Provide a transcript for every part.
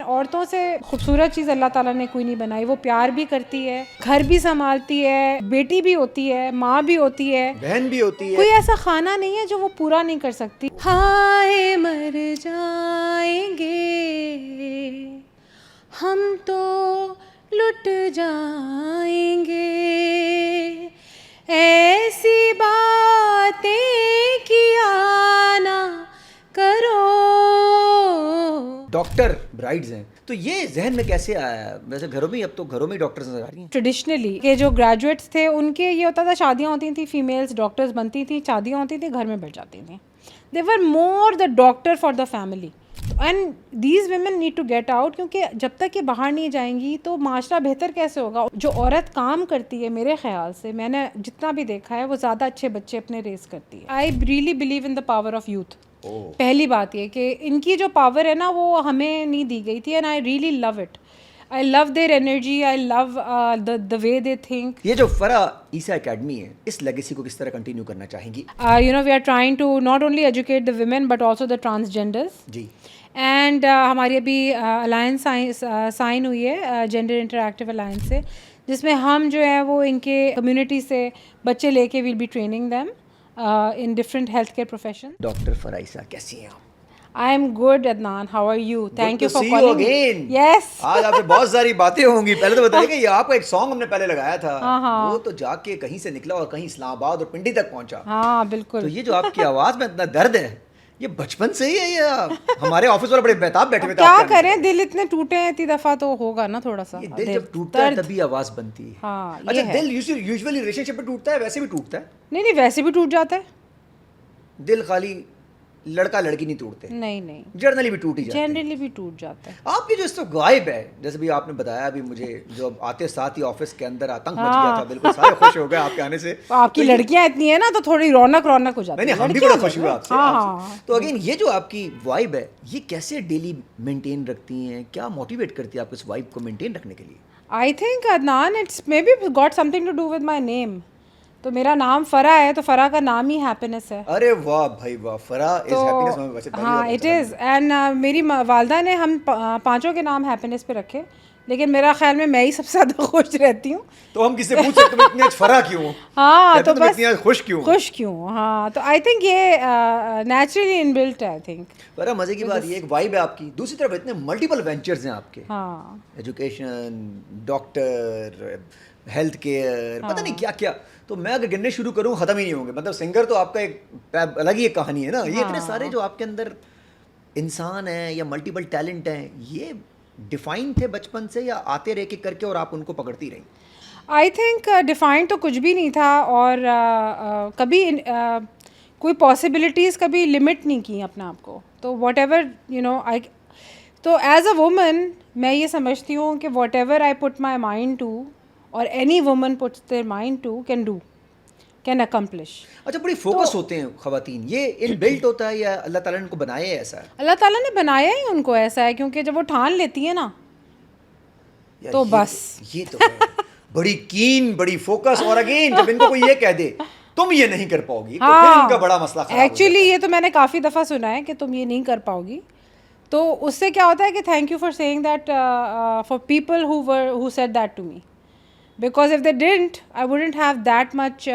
औरतों से खूबसूरत चीज़ अल्लाह ताला ने कोई नहीं बनाई। वो प्यार भी करती है, घर भी संभालती है, बेटी भी होती है, माँ भी होती है, बहन भी होती है। कोई ऐसा खाना नहीं है जो वो पूरा नहीं कर सकती। हाय मर जाएंगे हम तो लुट जाएंगे, ऐसी बातें किया ना करो। डॉक्टर ब्राइड्स हैं, तो ये जहन में कैसे आया? वैसे घरों में अब तो घरों में डॉक्टर्स नजर आ रही हैं। ट्रेडिशनली के जो ग्रेजुएट्स थे उनके ये होता था, शादियाँ होती थी, फीमेल्स डॉक्टर्स बनती थी, शादियाँ होती थी, घर में बैठ जाती थी। They were more the doctor for the family and these women need to get out, क्योंकि जब तक ये बाहर नहीं जाएंगी तो माशरा बेहतर कैसे होगा। जो औरत काम करती है, मेरे ख्याल से मैंने जितना भी देखा है, वो ज़्यादा अच्छे बच्चे अपने रेस करती है। I really believe in the power of youth. पहली बात ये कि इनकी जो पावर है ना वो हमें नहीं दी गई थी, and I really love it. I love their energy. I love the way they think. ये जो फरा ईसा एकेडमी है, इस लेगेसी को किस तरह कंटिन्यू करना चाहेंगी? You know, we are trying to not only educate the women but also the transgenders. Ji. And हमारी अभी अलायंस साइन हुई है जेंडर इंटरैक्टिव अलायंस से, जिसमें हम जो है वो इनके कम्युनिटी से बच्चे लेके will be training them in different health care profession. Doctor फरा ईसा, कैसी हैं आप? I am good, Adnan. How are you? Thank you for see calling you again. me. Yes. आज आपसे बहुत सारी बातें होंगी। पहले तो बताइए कि ये आपका एक सॉन्ग हमने पहले लगाया था, हाँ। वो तो जाके कहीं से निकला और कहीं इस्लामाबाद और पिंडी तक पहुंचा। हाँ बिल्कुल। तो ये जो आपकी आवाज में इतना दर्द है, ये बचपन से ही है या हमारे ऑफिस वाले बड़े बेताब बैठे हुए थे? क्या करें, दिल इतने टूटे हैं, इतनी दफा तो होगा ना थोड़ा सा। ये दिल जब टूटता है तभी आवाज बनती है। हाँ, अच्छा, दिल यूजुअली रिलेशनशिप में टूटता है, वैसे भी टूटता है? नहीं, वैसे भी टूट जाता है। दिल खाली लड़का लड़की नहीं टूटते? नहीं, जनरली भी टूट ही जाते हैं। जनरली भी टूट जाता है। आपकी जो इस तो गायब है, जैसे भी आपने बताया अभी मुझे, जो अब आते साथ ही ऑफिस के अंदर आतंक मच गया था, बिल्कुल सारे खुश हो गए आपके आने से। आपकी लड़कियां इतनी है ना तो थोड़ी रौनक हो जाती है। नहीं, हम भी बड़ा खुश हुए आपसे। हाँ। तो अगेन ये जो आपकी वाइब है, ये कैसे डेली मेंटेन रखती हैं? क्या मोटिवेट करती है आपको इस वाइब को मेंटेन रखने के लिए? I think Adnan, it's maybe got something to do with my name. तो मेरा नाम फरा है, तो फरा का नाम ही हैप्पीनेस है। अरे वाह भाई वाह, फरा इज हैप्पीनेस। मैं वैसे हाँ, इट इज़। एंड मेरी वालदा ने हम पांचों के नाम हैप्पीनेस पे रखे, लेकिन मेरा ख्याल में मैं ही सबसे ज़्यादा खुश रहती हूँ। तो हम किससे पूछ सकते हैं इतनी आज फरा क्यों? हाँ, तो बस इतनी खुश क्यों? हाँ, तो आई थिंक ये नेचुरली इनबिल्ट है। आई थिंक फरा, मजे की बात ये एक वाइब है आपकी, दूसरी तरफ इतने मल्टीपल वेंचर्स हैं आपके। हाँ, एजुकेशन, डॉक्टर, हेल्थ केयर, पता नहीं क्या क्या। तो मैं अगर गिनने शुरू करूं खत्म ही नहीं होंगे। मतलब सिंगर तो आपका एक अलग ही एक कहानी है ना। ये इतने सारे जो आपके अंदर इंसान हैं या मल्टीपल टैलेंट हैं, ये डिफाइन थे बचपन से या आते रह के करके और आप उनको पकड़ती रही? आई थिंक डिफाइन तो कुछ भी नहीं था, और कभी कोई पॉसिबिलिटीज़ कभी लिमिट नहीं की अपने आप को। तो whatever you know I, तो एज अ वुमन मैं ये समझती हूँ कि whatever I put my mind to, और any woman puts their mind to, can accomplish. अच्छा, बड़ी फोकस होते हैं खवातीन, ये इनबिल्ट होता है या अल्लाह ताला ने उनको बनाया है ऐसा? अल्लाह ताला ने बनाया ही उनको ऐसा है, क्योंकि जब वो ठान लेती है ना तो बस ये तो है। बड़ी कीन, बड़ी फोकस, और अगेन जब इनको कोई ये कह दे तुम ये नहीं कर पाओगी, तो फिर इनका बड़ा मसला खराब हो जाता है। एक्चुअली ये तो मैंने काफ़ी दफ़ा सुना है कि तुम ये नहीं कर पाओगी। तो उससे क्या होता है कि thank you for saying that for people who said that to me, because if they didn't, I wouldn't have that much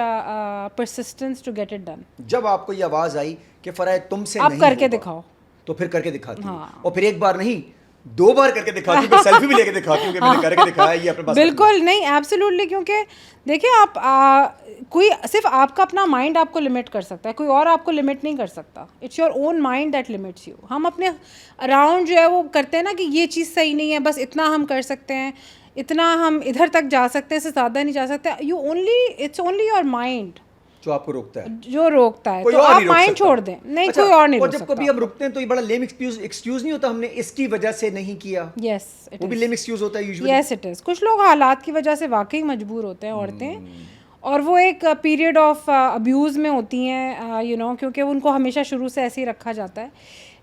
persistence to get it done. जब आपको ये आवाज आई कि फराह तुमसे आप नहीं करके होगा, दिखाओ, तो फिर करके दिखाती हूँ। हाँ। और फिर एक बार नहीं, 2 बार करके दिखाती हूँ, सेल्फी भी लेके दिखाती हूँ कि मैंने करके दिखाया। ये अपने पास बिल्कुल नहीं, एब्सोल्युटली। क्योंकि देखिए आप कोई सिर्फ आपका अपना माइंड आपको लिमिट कर सकता है, कोई और आपको लिमिट नहीं कर सकता। It's your own mind that limits you. हम अपने अराउंड जो है वो करते हैं ना कि ये चीज़ सही नहीं है, बस इतना हम कर सकते हैं, इतना हम इधर तक जा सकते हैं, इससे ज़्यादा नहीं जा सकते। इट्स ओनली योर माइंड जो आपको रोकता है, जो रोकता है। कोई तो और आप नहीं रोक माइंड सकता। छोड़ दें, नहीं अच्छा, कोई और नहीं और रोक जब सकता। कभी हम रुकते हैं तो ये बड़ा लेम एक्सक्यूज नहीं होता, हमने इसकी वजह से नहीं किया। यस, वो भी लेम एक्सक्यूज होता है यूजुअली। Yes it is. कुछ लोग हालात की वजह से वाकई मजबूर होते हैं, औरतें, और वो एक पीरियड ऑफ अब्यूज़ में होती हैं, यू नो, क्योंकि उनको हमेशा शुरू से ऐसे ही रखा जाता है।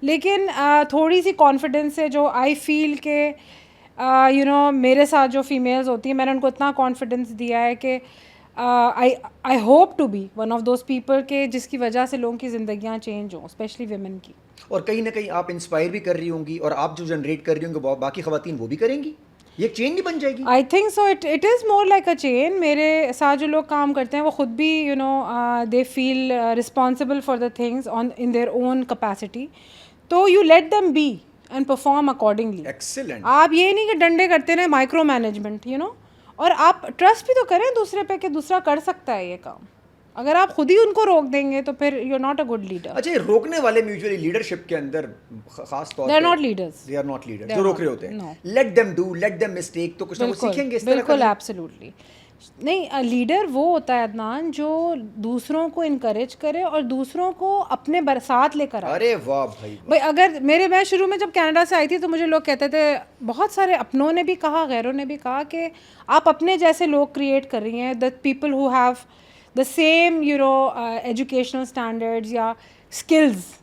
लेकिन थोड़ी सी कॉन्फिडेंस से, जो आई फील के यू नो मेरे साथ जो फीमेल्स होती हैं, मैंने उनको इतना कॉन्फिडेंस दिया है कि I hope to be one of those people के जिसकी वजह से लोगों की ज़िंदगियाँ चेंज हों, स्पेशली विमेन की। और कहीं ना कहीं आप इंस्पायर भी कर रही होंगी, और आप जो जनरेट कर रही होंगी बाकी खवातीन वो भी करेंगी, ये एक चेन नहीं बन जाएगी? I think so, it is more like a chain. मेरे साथ जो लोग काम करते हैं वो खुद भी they feel responsible for the things on in their own capacity. तो you let them be and perform accordingly. Excellent. आप ये नहीं कि डंडे करते रहे, माइक्रो मैनेजमेंट और आप ट्रस्ट भी तो करें दूसरे पे कि दूसरा कर सकता है ये काम. अगर आप खुद ही उनको रोक देंगे तो फिर you are not a good leader. अच्छा, ये रोकने वाले म्यूचुअली लीडरशिप के अंदर खास तौर they are not leaders. They are not leader जो रोक रहे होते no. हैं. Let them do, let them mistake, तो कुछ ना कुछ सीखेंगे इस तरह बिल्कुल, करके. एब्सोल्युटली. नहीं, लीडर वो होता है अदनान जो दूसरों को इनकरेज करे और दूसरों को अपने साथ लेकर आए. अरे वाह भाई वाह. भाई अगर मैं शुरू में जब कनाडा से आई थी तो मुझे लोग कहते थे, बहुत सारे अपनों ने भी कहा, गैरों ने भी कहा कि आप अपने जैसे लोग क्रिएट कर रही हैं, the people who have the same educational standards या स्किल्स.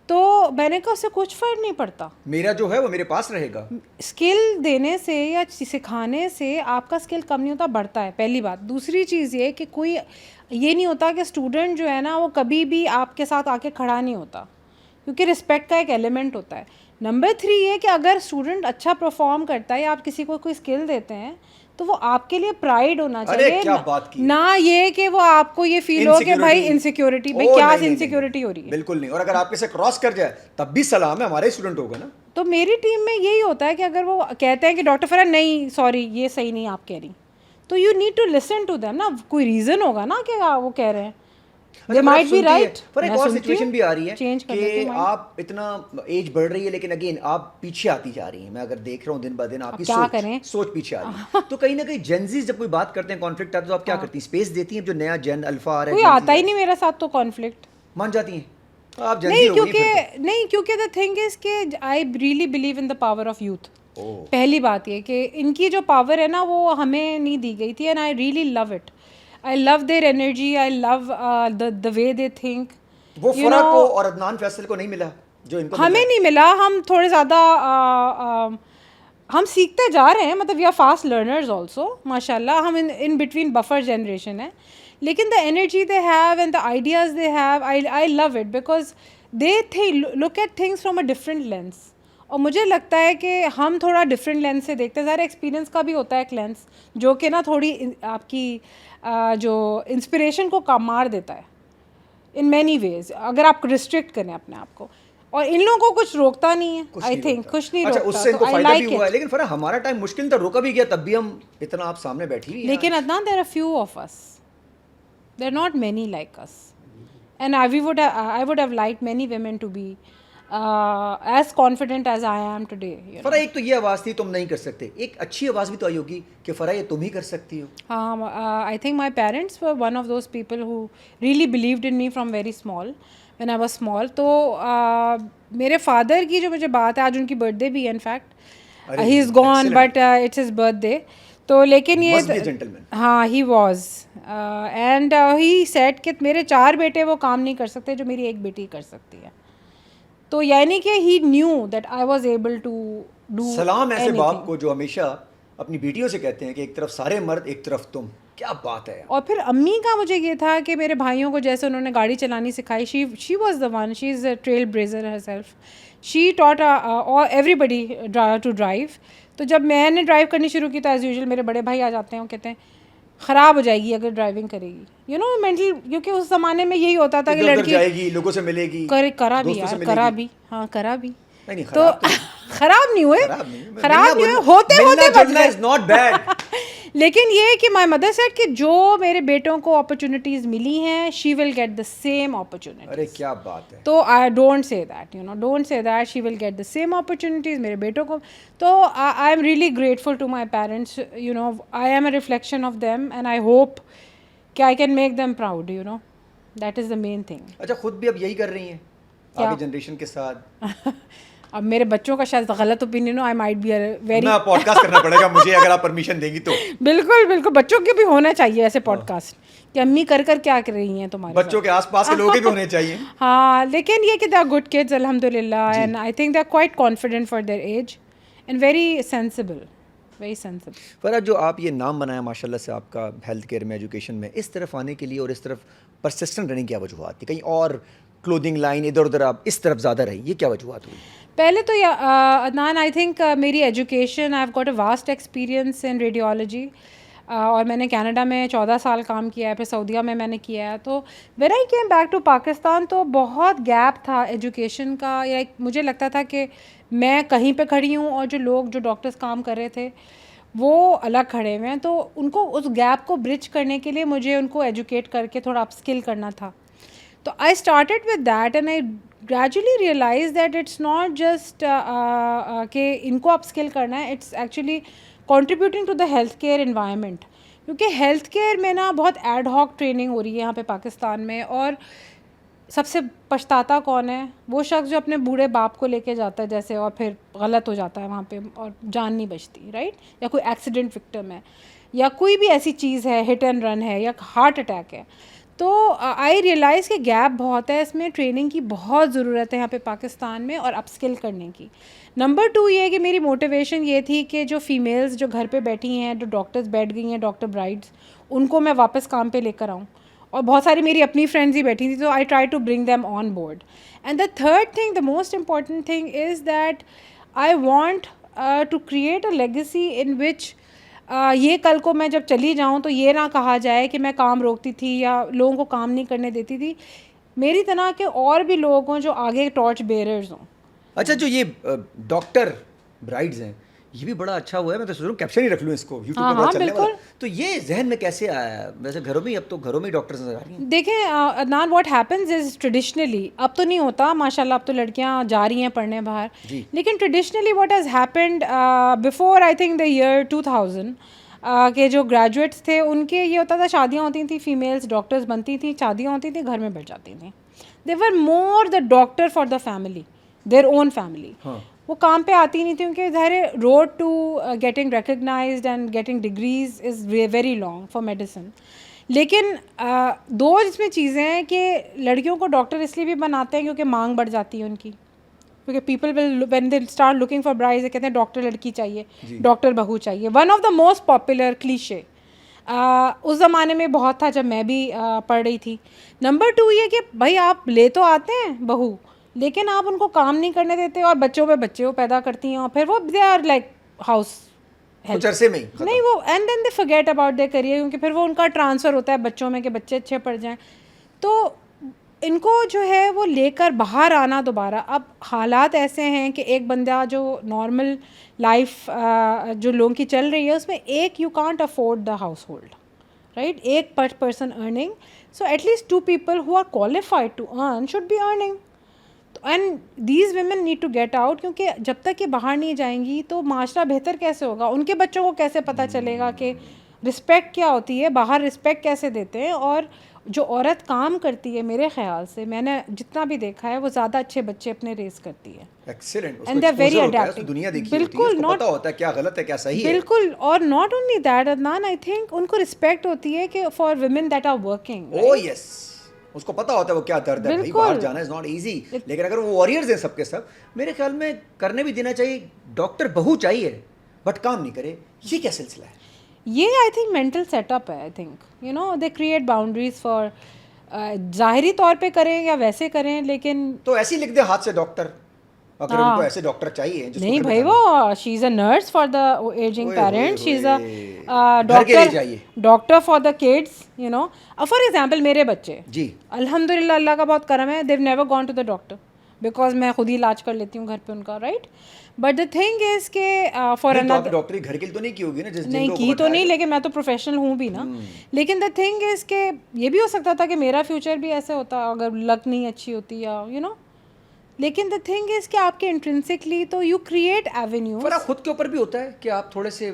तो मैंने कहा उससे कुछ फ़र्क नहीं पड़ता. मेरा जो है वो मेरे पास रहेगा. स्किल देने से या सिखाने से आपका स्किल कम नहीं होता, बढ़ता है. पहली बात. दूसरी चीज़ ये कि कोई ये नहीं होता कि स्टूडेंट जो है ना वो कभी भी आपके साथ आके खड़ा नहीं होता, क्योंकि रिस्पेक्ट का एक एलिमेंट होता है. नंबर 3 ये कि अगर स्टूडेंट अच्छा परफॉर्म करता है या आप किसी को कोई स्किल देते हैं तो वो आपके लिए प्राइड होना चाहिए. क्या बात की. ना ये कि वो आपको ये फील हो कि भाई इनसिक्योरिटी. भाई क्या इनसिक्योरिटी हो रही है? बिल्कुल नहीं. और अगर आपके से क्रॉस कर जाए तब भी सलाम है, हमारा ही स्टूडेंट होगा ना. तो मेरी टीम में यही होता है कि अगर वो कहते हैं कि डॉक्टर फरहान नहीं, सॉरी ये सही नहीं आप कह रही, तो you need to listen to them ना. कोई रीज़न होगा ना कि वो कह रहे हैं. They might be right. पर एक और सिचुएशन भी आ रही है कि आप आप इतना एज बढ़ रही है लेकिन अगेन आप पीछे आती जा रही हैं. मैं अगर देख रहा हूँ दिन ब दिन आपकी सोच पीछे आ रही है. तो कहीं ना कहीं जेनजीज जब कोई बात करते हैं, कॉन्फ्लिक्ट आता है, तो आप क्या करती हैं? स्पेस देती हैं? जो नया जेन अल्फा आ रहा है कोई आता ही नहीं मेरे साथ तो कॉन्फ्लिक्ट मान जाती हैं आप? नहीं, क्योंकि द थिंग इज कि I really believe in the power of youth. पहली बात ये कि इनकी जो पावर है ना वो हमें नहीं दी गई थी, and I really love it. I love their energy. I love the way they think. वो फरा को और अदनान फैसल को नहीं मिला जो इनको हमें नहीं मिला. हम थोड़े ज़्यादा हम सीखते जा रहे हैं. मतलब we are fast learners also माशाल्लाह. हम इन बिटवीन बफर जनरेशन है, लेकिन the energy they have and the ideas they have, I love it because they look at things from a different lens. और मुझे लगता है कि हम थोड़ा डिफरेंट लेंस से देखते हैं. ज़रा एक्सपीरियंस का भी होता है एक लेंस जो कि ना थोड़ी आपकी जो इंस्पिरेशन को कम मार देता है इन मैनी वेज, अगर आप रिस्ट्रिक्ट करें अपने आप को. और इन लोगों को कुछ रोकता नहीं है. आई थिंक कुछ नहीं रोकता. उससे इनको फायदा भी हुआ है. लेकिन फरा हमारा टाइम मुश्किल था, रोका भी गया, तब भी हम इतना आप सामने बैठी हुई हैं. लेकिन Adnan there are few of us, there not many like us, and I would have liked many women to be as confident as I am today. फरा एक तो ये आवाज़ थी तुम नहीं कर सकते, एक अच्छी आवाज़ भी तो आई होगी कि फरा ये तुम ही कर सकती हो. हाँ, I think my parents were one of those people who really believed in me from very small, when I was small. तो मेरे फादर की जो मुझे बात है, आज उनकी बर्थडे भी है in fact. He is gone but it's his birthday. तो लेकिन ये हाँ he was and he said कि मेरे 4 बेटे वो काम नहीं कर सकते जो मेरी एक बेटी कर सकती है. तो यानी कि he knew that I was able to do. सलाम ऐसे बाप को जो हमेशा अपनी बेटियों से कहते हैं कि एक तरफ सारे मर्द एक तरफ तुम. क्या बात है. और फिर अम्मी का मुझे ये था कि मेरे भाइयों को जैसे उन्होंने गाड़ी चलानी सिखाई, she was the one, she is a trail blazer herself. She taught everybody to drive. तो जब मैंने ड्राइव करनी शुरू की तो एज यूजुअल मेरे बड़े भाई आ जाते हैं, वो कहते हैं ख़राब हो जाएगी अगर ड्राइविंग करेगी. यू नो मेंटल, क्योंकि उस ज़माने में यही होता था कि लड़की जाएगी, लोगों से मिलेगी, करा भी यार, करा भी. तो ख़राब नहीं हुए, होते. लेकिन ये कि माय मदर सेड कि जो मेरे बेटों को अपॉर्चुनिटीज़ मिली हैं, she will get the same opportunities. अरे क्या बात है. तो I don't say that, don't say that she will get the same opportunities मेरे बेटों को. तो I am really grateful to my parents. I am a reflection of them and I hope कि I can make them proud. That is the main thing. अच्छा, खुद भी अब यही कर रही हैं आगे जनरेशन के साथ? अब मेरे बच्चों का शायद गलत ओपिनियन हो, आई माइट बी वेरी. ना पॉडकास्ट करना पड़ेगा मुझे अगर आप परमिशन देंगी तो. बिल्कुल, बच्चों के भी होना चाहिए ऐसे पॉडकास्ट कि अम्मी कर क्या कर रही हैं तुम्हारे. बच्चों के आसपास के लोग भी होने चाहिए. हाँ, लेकिन ये कि दे आर गुड किड्स अल्हम्दुलिल्लाह, and I think they are quite confident for their age and very sensible. Farhad, जो आप ये नाम बनाया माशाल्लाह से आपका हेल्थ केयर में, एजुकेशन में, इस तरफ आने के लिए और इस तरफ परसिस्टेंट रहने की क्या वजूहत थी? कहीं और क्लोथिंग लाइन इधर उधर आप इस तरफ ज़्यादा रही, ये क्या वजूहत हुई? पहले तो अदनान, आई थिंक मेरी education, I have got a vast experience in radiology, और मैंने कनाडा में 14 साल काम किया है, फिर सऊदीया में मैंने किया है। तो when I came back to Pakistan तो बहुत गैप था एजुकेशन का, या मुझे लगता था कि मैं कहीं पे खड़ी हूँ और जो डॉक्टर्स काम कर रहे थे वो अलग खड़े हुए हैं। तो उनको उस गैप को ब्रिज करने के लिए मुझे उनको एजुकेट करके थोड़ा अपस्किल करना था। तो I started with that and I gradually realize that it's not just कि इनको अपस्किल करना है, it's actually contributing to the health care environment. क्योंकि हेल्थ केयर में ना बहुत एड हॉक ट्रेनिंग हो रही है यहाँ पे पाकिस्तान में, और सबसे पछताता कौन है? वो शख्स जो अपने बूढ़े बाप को लेके जाता है जैसे, और फिर गलत हो जाता है वहाँ पे और जान नहीं बचती, राइट? या कोई एक्सीडेंट विक्टिम है, या कोई भी ऐसी चीज़ है, हिट एंड रन है, या हार्ट अटैक है। तो आई रियलाइज़ कि गैप बहुत है, इसमें ट्रेनिंग की बहुत ज़रूरत है यहाँ पे पाकिस्तान में, और अपस्किल करने की। नंबर 2 ये है कि मेरी मोटिवेशन ये थी कि जो फीमेल्स जो घर पे बैठी हैं, जो डॉक्टर्स बैठ गई हैं, डॉक्टर ब्राइड्स, उनको मैं वापस काम पे लेकर आऊँ। और बहुत सारी मेरी अपनी फ्रेंड्स ही बैठी थी, तो I try to bring them on board. And the third thing, the most important thing is that I want to create a legacy in which ये कल को मैं जब चली जाऊँ तो ये ना कहा जाए कि मैं काम रोकती थी या लोगों को काम नहीं करने देती थी। मेरी तरह के और भी लोग हों जो आगे टॉर्च बेयरर्स हों। अच्छा, जो ये डॉक्टर ब्राइड्स हैं, ये भी बड़ा अच्छा हुआ है। मैं तो सोच रहा हूँ कैप्शन ही रख लूँ इसको, यूट्यूब पे बहुत चलने वाला। तो ये जहन में कैसे आया? वैसे घरों में, अब तो घरों में ही डॉक्टर्स नजर आ रही हैं। देखें Adnan, what happens is traditionally, अब तो नहीं होता माशाल्लाह, अब तो लड़कियां जा रही हैं पढ़ने बाहर, लेकिन traditionally what has happened before I think the year 2000 के जो ग्रेजुएट्स थे उनके ये होता था, शादियाँ होती थी, फीमेल्स डॉक्टर्स बनती थी, शादियाँ होती थी, घर में बैठ जाती थी। They were more the doctor for the family, their own family. वो काम पे आती नहीं थी क्योंकि ज़ाहिर road to getting recognized and getting degrees is very long for medicine. लेकिन दो इसमें चीज़ें हैं कि लड़कियों को डॉक्टर इसलिए भी बनाते हैं क्योंकि मांग बढ़ जाती है उनकी, क्योंकि people will when they start looking for brides, कहते हैं डॉक्टर लड़की चाहिए, डॉक्टर बहू चाहिए। One of the most popular cliché उस ज़माने में बहुत था जब मैं भी पढ़ रही थी। नंबर 2 ये कि भाई आप ले तो आते हैं बहू, लेकिन आप उनको काम नहीं करने देते और बच्चों पे बच्चे वो पैदा करती हैं, और फिर वो दे आर लाइक हाउस कुछ अरसे में ही नहीं वो, and then they forget about their career, क्योंकि फिर वो उनका ट्रांसफ़र होता है बच्चों में कि बच्चे अच्छे पढ़ जाएं। तो इनको जो है वो लेकर बाहर आना दोबारा, अब हालात ऐसे हैं कि एक बंदा जो नॉर्मल लाइफ जो लोगों की चल रही है उसमें एक, you can't afford the house hold, right? एक पर person earning, so at least 2 people who are qualified to earn should be earning. And these women need to get out, क्योंकि जब तक ये बाहर नहीं जाएंगी तो माशरा बेहतर कैसे होगा? उनके बच्चों को कैसे पता चलेगा कि रिस्पेक्ट क्या होती है, बाहर रिस्पेक्ट कैसे देते हैं? और जो औरत काम करती है, मेरे ख्याल से मैंने जितना भी देखा है, वो ज़्यादा अच्छे बच्चे अपने रेस करती है। Excellent, and they are very adaptive, दुनिया देखी बिल्कुल, होती है, उसको पता होता है क्या गलत है क्या सही है। बिल्कुल, और not only that Adnan, I think उनको रिस्पेक्ट होती है कि for women that are working. Oh yes, उसको पता होता है वो क्या दर्द है भाई, बाहर जाना इज नॉट इजी। लेकिन अगर वो वॉरियर्स हैं सबके सब, मेरे ख्याल में करने भी देना चाहिए। डॉक्टर बहू चाहिए बट काम नहीं करे, ये क्या सिलसिला है? ये आई थिंक मेंटल सेटअप है। I think you know they create boundaries for, ज़ाहिरी तौर पे करें या वैसे करें, लेकिन तो ऐसे ही लिख दे हाथ से डॉक्टर, अगर उनको ऐसे डॉक्टर चाहिए जिसको नहीं घर भाई, बिठाना वो she is a nurse for the ageing parents, she is a घर के लिए चाहिए। Doctor for the kids, you know. For example मेरे बच्चे जी अल्हम्दुलिल्लाह, अल्लाह का बहुत करम है, they never gone to the doctor because मैं खुद ही इलाज कर लेती हूँ घर पे उनका, right? But the thing is के फॉर अनदर, डॉक्टरी घर के लिए तो नहीं की होगी ना, जिस नहीं की तो नहीं, लेकिन मैं तो प्रोफेशनल हूँ भी ना। लेकिन द थिंग इज के ये भी हो सकता था कि मेरा फ्यूचर भी ऐसे होता अगर लक नहीं अच्छी होती, या यू नो। लेकिन द थिंग इज कि आपके इंट्रिंसिकली तो यू क्रिएट एवेन्यू। पर खुद के ऊपर भी होता है कि आप थोड़े से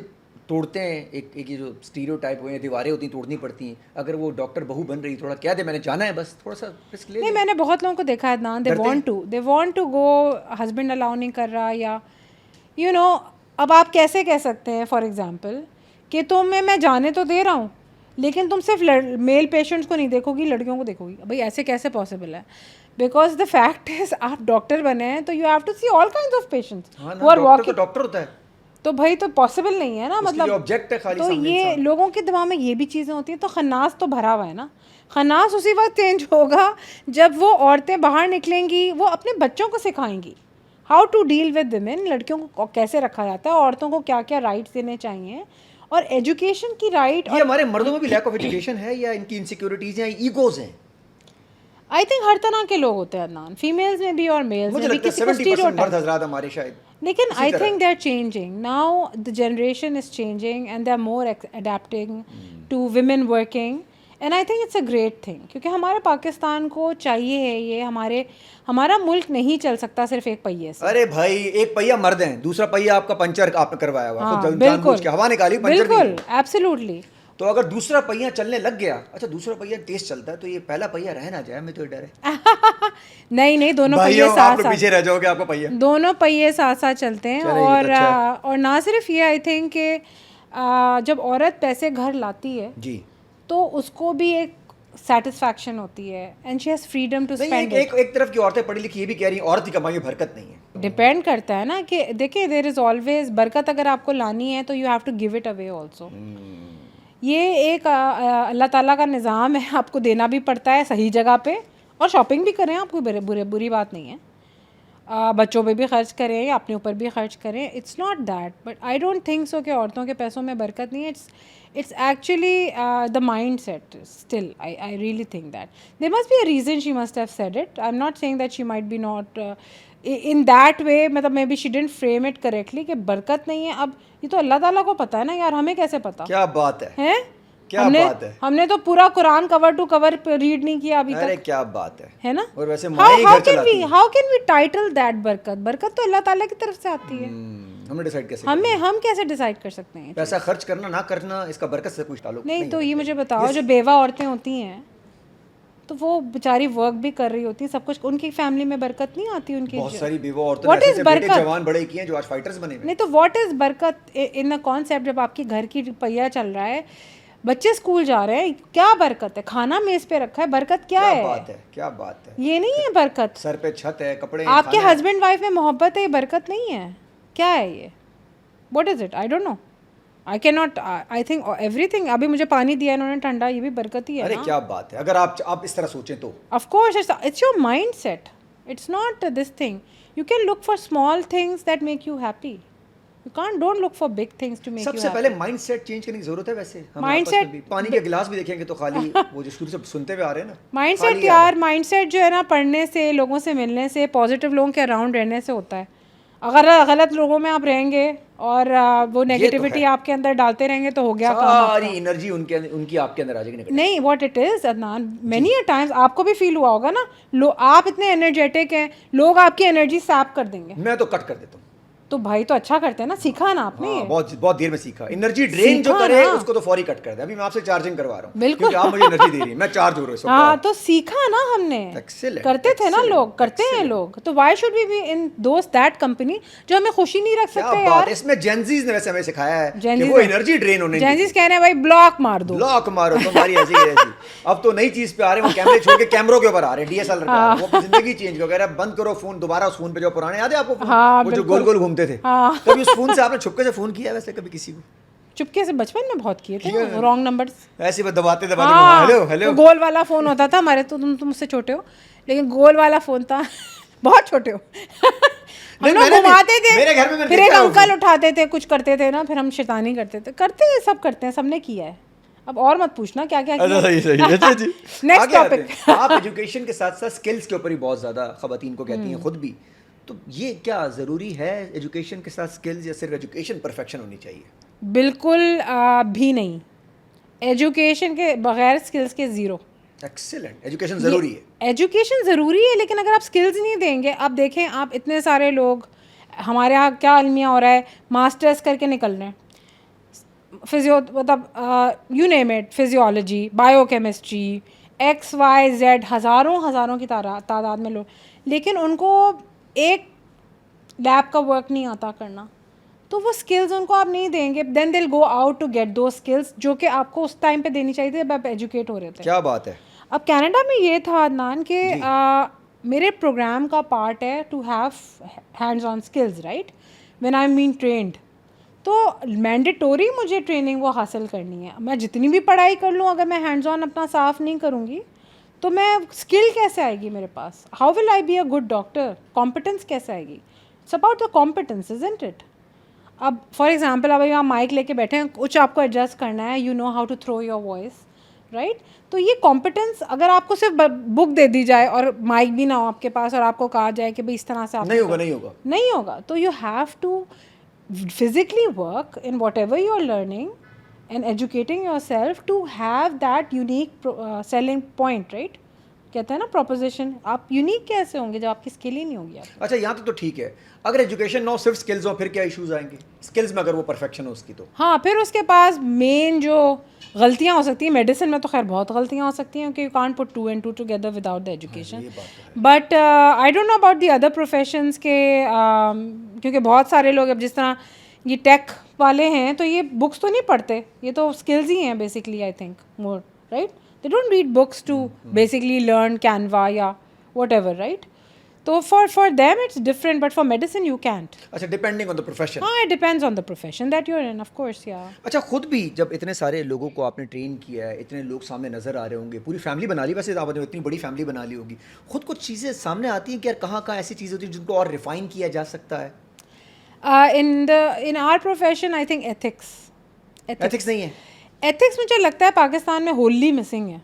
तोड़ते हैं एक ये जो स्टीरियोटाइप हुए हैं, दीवारें होती हैं तोड़नी पड़ती हैं। अगर वो डॉक्टर बहू बन रही, थोड़ा क्या दे, मैंने जाना है बस, थोड़ा सा रिस्क ले। नहीं, मैंने बहुत लोगों को देखा है ना, they want to go, husband allow नहीं कर रहा, या यू नो। अब आप कैसे कह सकते हैं फॉर एग्जांपल कि तुम्हें मैं जाने तो दे रहा हूँ, लेकिन तुम सिर्फ मेल पेशेंट्स को नहीं देखोगी, लड़कियों को देखोगी? भाई ऐसे कैसे पॉसिबल है? बिकॉज द फैक्ट इज आप डॉक्टर बने हैं तो you have to see all kinds of patients who are walking. Doctor होता है तो भाई तो पॉसिबल नहीं है ना, उसके लिए मतलब ऑब्जेक्ट है खाली तो सामने ये इंसान। लोगों के दिमाग में ये भी चीज़ें होती हैं, तो खन्नास तो भरा हुआ है ना। खन्नास उसी वक्त चेंज होगा जब वो औरतें बाहर निकलेंगी, वो अपने बच्चों को सिखाएंगी how to deal with women, लड़कियों को कैसे रखा जाता है, औरतों को क्या क्या राइट्स देने चाहिए, और एजुकेशन की राइट। ये और हमारे मर्दों में भी लैक ऑफ एजुकेशन है या इनकी इनसिक्योरिटीज या ईगोज हैं? आई थिंक हर तरह के लोग होते हैं अदनान, फीमेल्स में भी और मेल्स मुझे में भी, लगता है किसी को 70% मर्द स्टीरियोटाइप। हजरात हमारे शायद लेकिन इसी आई तरह think they are changing now, the generation is changing and they are more adapting to women working, and I think it's a great thing, क्योंकि हमारे पाकिस्तान को चाहिए है ये। हमारा मुल्क नहीं चल सकता सिर्फ एक पहिए से। अरे भाई, एक पहिया मर्द हैं, दूसरा पहिया आपका पंचर आपने करवाया हुआ, हाँ, खुद जानबूझ के हवा निकाली, पंचर नहीं बिल्कुल, है। एब्सोल्युटली। तो अगर दूसरा पहिया चलने लग गया, अच्छा दूसरा पहिया तेज चलता है, तो ये पहला पहिया रह ना जाए, मैं तो डर है। नहीं, दोनों पहिए भाइयों, आप साथ लोग साथ, पीछे रह जाओगे, आपका पहिया दोनों पहिए साथ साथ चलते हैं। चलेगी तो अच्छा है। और ना सिर्फ ये, आई थिंक कि जब औरत पैसे घर लाती है जी। तो उसको भी एक सेटिस्फैक्शन होती है, and she has freedom to नहीं, स्पेंड एक एक तरफ की औरतें पढ़ी लिखी ये भी कह रही हैं औरत की कमाई में बरकत नहीं है। डिपेंड करता है ना, कि देखिए देयर इज़ ऑलवेज बरकत, अगर आपको लानी है तो you have to give it away also. ये एक अल्लाह ताला का निज़ाम है, आपको देना भी पड़ता है सही जगह पे, और शॉपिंग भी करें, आपको बुरी बात नहीं है। बच्चों पे भी खर्च करें या अपने ऊपर भी खर्च करें, it's not that, but I don't think so कि औरतों के पैसों में बरकत नहीं है। It's actually the mindset still, I really think that there must be a reason she must have said it. I am not saying that she might be not in that way, मतलब maybe she didn't frame it correctly कि बरकत नहीं है। अब ये तो अल्लाह ताला को पता है ना यार, हमें कैसे पता क्या बात है, है? क्या बात है। हमने तो पूरा Quran cover to cover read नहीं किया अभी अरे तक, क्या बात है है ना? और वैसे माँ ही घर चलाती है। How can we title that बरकत? बरकत तो अल्लाह ताला की तरफ से आती है। हमने डिसाइड कैसे हम कैसे डिसाइड कर सकते हैं? पैसा खर्च करना ना करना, इसका बरकत से कुछ ताल्लुक नहीं तो है। ये मुझे बताओ, जो बेवा औरतें होती हैं तो वो बेचारी वर्क भी कर रही होती हैं, सब कुछ, उनकी फैमिली में बरकत नहीं आती उनकी। बहुत सारी बेवा औरतें What ऐसे is ऐसे बेटे बरकत? जवान बड़े किए हैं जो आज फाइटर्स बने हुए हैं। नहीं तो व्हाट इज बरकत इन द कॉन्सेप्ट? जब आपकी घर की पहिया चल रहा है, बच्चे स्कूल जा रहे हैं, क्या बरकत है? खाना मेज पे रखा है, बरकत क्या है? बात है, क्या बात है। ये नहीं है बरकत। सर पे छत है, कपड़े हैं, आपके खाना है। हस्बैंड वाइफ में मोहब्बत है, ये बरकत नहीं है? क्या है ये? What is it? I don't know, I can not, I think everything. अभी मुझे पानी दिया इन्होंने ठंडा, ये भी बरकत ही है अरे ना? क्या बात है, अगर आप इस तरह सोचें तो। Of course it's your mind set, it's not this thing. You can look for small things that make you happy, you can't don't look for big things to make you सबसे पहले माइंड सेट चेंज करने की जरूरत है। वैसे हम आपस Mindset- में भी पानी के गिलास भी देखेंगे तो खाली वो जो शुरू से सुनते हुए आ रहे हैं ना, माइंडसेट खाली आ रहे यार, माइंडसेट जो है ना, पढ़ने से, लोगों से मिलने से, पॉजिटिव लोगों के अराउंड रहने से होता है। अगर गलत लोगों में आप रहेंगे और वो नेगेटिविटी आपके अंदर डालते रहेंगे तो हो गया हैं। काम आपका। सारी एनर्जी उनकी आपके अंदर आ जाएगी निकल। नहीं, what it is Adnan, many a times आपको भी फील हुआ होगा ना, आप इतने एनर्जेटिक हैं, लोग आपकी एनर्जी सैप कर देंगे। मैं तो कट कर देता हूँ। तो भाई तो अच्छा करते हैं ना, सीखा ना आपने ये? बहुत बहुत देर में सीखा। एनर्जी ड्रेन जो सीखा करे ना। उसको तो फौरी कट कर दे। अभी मैं आपसे चार्जिंग करवा रहा हूँ बिल्कुल। क्योंकि आप मुझे एनर्जी दे रही हैं, मैं चार्ज हो रहा हूँ इस वक्त। हाँ, तो सीखा ना हमने। Excellent, करते थे ना excellent, लोग, करते हैं लोग, तो why should we be in दोस्त दैट कंपनी जो हमें खुशी नहीं रख क्या सकते बात यार? है। इसमें जेंजीज ने वैसे हमें सिखाया है कि जेंजीज वो ने- एनर्जी ड्रेन होने जेंजीज कह रहे हैं भाई ब्लॉक मार दो। लॉक मारो तुम्हारी ऐसी की ऐसी। अब तो नई चीज पे आ रहे हैं, वो कैमरे छोड़ के कैमरों के ऊपर आ रहे हैं, डीएसएलआर पे आ रहे हैं। वो अपनी जिंदगी चेंज कर रहे हैं। बंद करो फोन, दोबारा उस फोन पे जो पुराने याद है आपको फोन? हाँ, वो जो बिल्कुल। गोल गोल घूमते थे। हाँ। कभी उस फोन से आपने छुपके से फोन किया वैसे कभी किसी को? चुपके से बचपन में बहुत किए थे, रॉन्ग नंबर्स। ऐसे ही दबाते दबाते हेलो हेलो। तो गोल वाला फोन होता था हमारे, तो तुम मुझसे छोटे हो, लेकिन गोल वाला फोन था बहुत छोटे हो। हम लोग मैंने भी- घुमाते थे, मेरे घर में मैंने फिर एक देखा है वो अंकल उठाते थे, कुछ करते थे ना, फिर हम शैतानी करते थे। करते हैं, सब करते हैं, सबने किया है। अब और मत पूछना क्या क्या किया। सही सही अच्छा जी। Next आगे आते topic। हैं। आप एजुकेशन के साथ साथ स्किल्स के ऊपर ही बहुत ज़्यादा ख़वातीन को कहती हैं खुद भी, तो ये क्या ज़रूरी है एजुकेशन के साथ स्किल्स, या सिर्फ एजुकेशन परफेक्शन होनी चाहिए? बिल्कुल भी नहीं, एजुकेशन के बगैर स्किल्स के ज़ीरो। एक्सीलेंट, एजुकेशन ज़रूरी है। एजुकेशन ज़रूरी है, लेकिन अगर आप स्किल्स नहीं देंगे, आप देखें, आप इतने सारे लोग हमारे यहाँ क्या अलमिया हो रहा है, मास्टर्स करके निकल रहे हैं, फिजियो, मतलब you name it, physiology, biochemistry, XYZ, हज़ारों की तादाद में लोग, लेकिन उनको एक लैब का वर्क नहीं आता करना, तो वो स्किल्स उनको आप नहीं देंगे, then they will go out to get those skills जो कि आपको उस टाइम पे देनी चाहिए थी जब आप एजुकेट हो रहे थे। क्या बात है। अब कनाडा में ये था अदनान कि मेरे प्रोग्राम का पार्ट है to have hands on skills, right, when I mean trained. तो मैंडेटोरी मुझे ट्रेनिंग वो हासिल करनी है। मैं जितनी भी पढ़ाई कर लूँ, अगर मैं हैंड्स ऑन अपना साफ नहीं करूँगी तो मैं स्किल कैसे आएगी मेरे पास? How will I be a good doctor? Competence कैसे आएगी? It's about the competence, isn't it? अब फॉर एग्जाम्पल, अब आप माइक लेके बैठे हैं, कुछ आपको एडजस्ट करना है, you know how to throw your voice, right? तो ये कॉम्पिटेंस अगर आपको सिर्फ बुक दे दी जाए और माइक भी ना हो आपके पास और आपको कहा जाए कि भाई इस तरह से आप नहीं होगा, तो you have to physically work in whatever you are learning and educating yourself to have that unique selling point, right? कहते हैं ना proposition, आप यूनिक कैसे होंगे जब आपकी स्किल ही नहीं होगी आप? अच्छा, यहाँ तो ठीक है। अगर एजुकेशन ना हो, सिर्फ स्किल्स हो, फिर क्या इश्यूज आएंगे? स्किल्स में अगर वो परफेक्शन हो उसकी तो हाँ, फिर उसके पास मेन जो गलतियाँ हो सकती हैं, मेडिसिन में तो खैर बहुत गलतियाँ हो सकती हैं, क्योंकि you can't put 2 and 2 together without the education. But I don't know about the other professions के, क्योंकि बहुत सारे लोग अब जिस तरह ये टेक वाले हैं तो ये बुक्स तो नहीं पढ़ते, ये तो स्किल्स ही हैं basically, I think more, right? They don't read books to basically learn Canva या वट एवर, राइट? तो for them it's different, but for medicine you can't. अच्छा, डिपेंडिंग ऑन द प्रोफेशन। हाँ, it depends on the profession that you are in, of course, yeah. अच्छा, खुद भी जब इतने सारे लोगों को आपने ट्रेन किया है, इतने लोग सामने नजर आ रहे होंगे, पूरी फैमिली बना ली, वैसे आपने इतनी बड़ी फैमिली बना ली होगी, खुद कुछ चीज़ें सामने आती हैं कि यार कहाँ कहाँ ऐसी चीज़ें होती हैं जिनको और रिफाइन किया जा सकता है? in our profession, I think ethics नहीं है। ethics मुझे लगता है पाकिस्तान में wholly missing है,